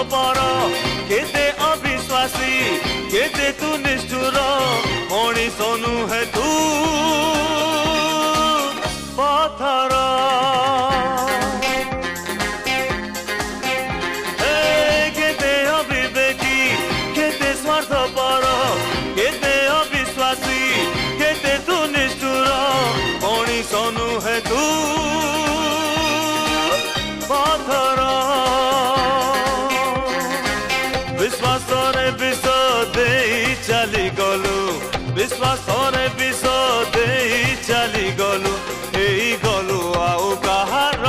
पर केते अविश्वासी केते तू निष्ठुर मनीष नुहे तू पथर केते अविवेकी केते स्वार्थपर केते अविश्वासी केते तू निष्ठुर मनीष नुहे तू पथर विश्वास विष दे चली गलु विश्वास विष दे चली गलु एई गलु आउ कहार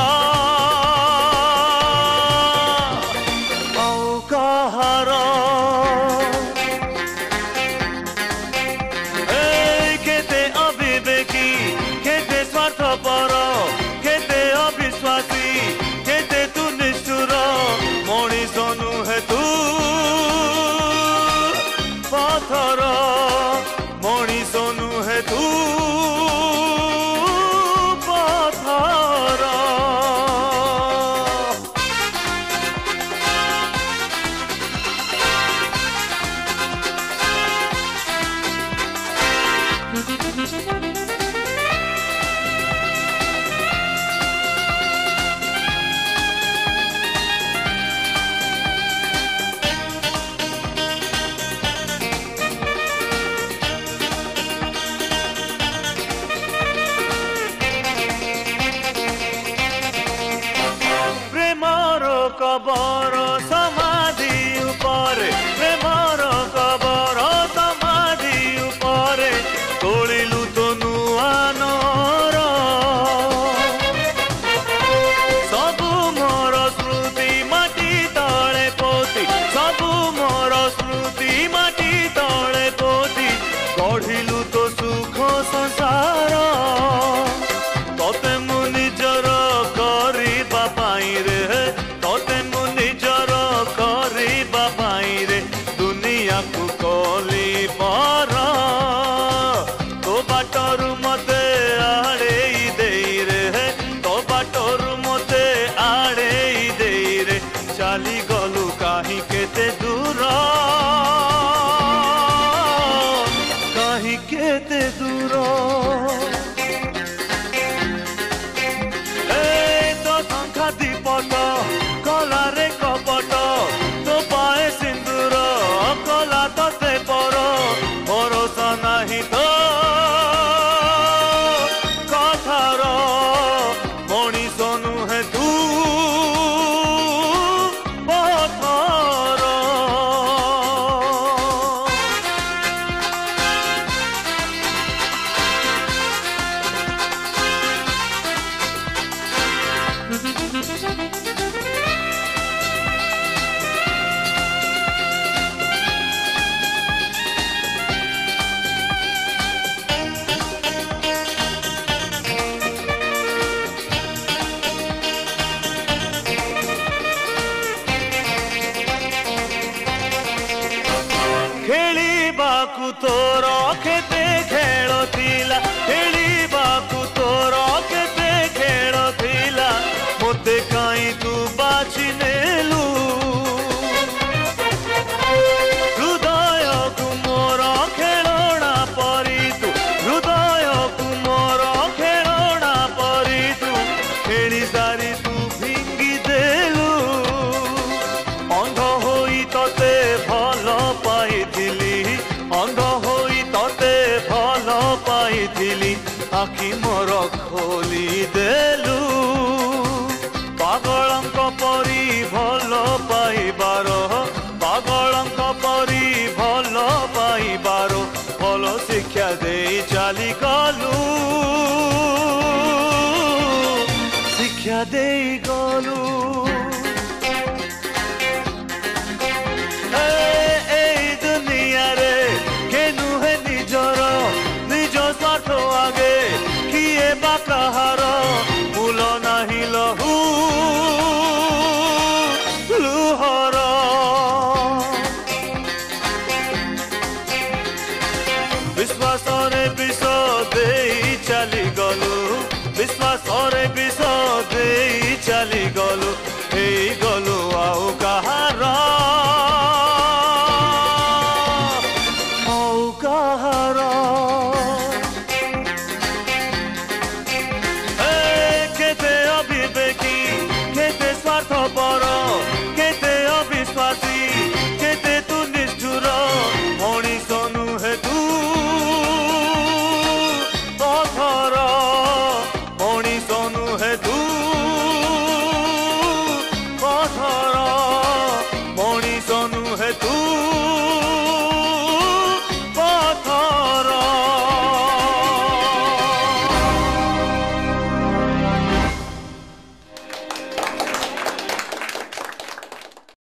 केते अविवेकी केते स्वार्थपर केते अविश्वासी केते तू निष्ठुर मनीष नुहे तू पथर मनीष नुहे तू पथर कबर समाधि उपरे प्रेमर कबर समाधि उपरे तोलिलु तो नुआ नर सबु मोर स्मृति माटी तले पोती सबु मोर स्मृति माटी तले पोती गढ़िलु तो सुख संसार तते मु निजर करिबा पाई रे दुनिया को कली पर तो बाटर मते आड़े दे रे तो बाटर मते आड़े दे रे चली गलु कहीं केते दूर कहीं केते दूर तो संख्या दीपट कला रे कपट तो पाए सिंदूर कला तते पर भरोसा नहीं तो कथार मनीष नुहे तू पथर खेलिबाकु तोर केते खेल थिला खेलिबाकु तोर केते खेल थिला मोते काई तू बाछि नेलु हृदय को मोर खेलना परी तू हृदय को मोर खेलना परी तू खेली सारी तू भिंगी देलु अंध होई तते भल पाइथिली अंध होई तते भल पाइथिली आखि मोर खोली देलु पागलंक परी भल पाइबार पागलंक परी भल पाइबार भल शिक्षा दे चली गलु शिक्षा दे गलु स्वार्थ आगे किए बा कहार मूल नहीं लहू लुहर विश्वास रे विष दे चली गलु विश्वास रे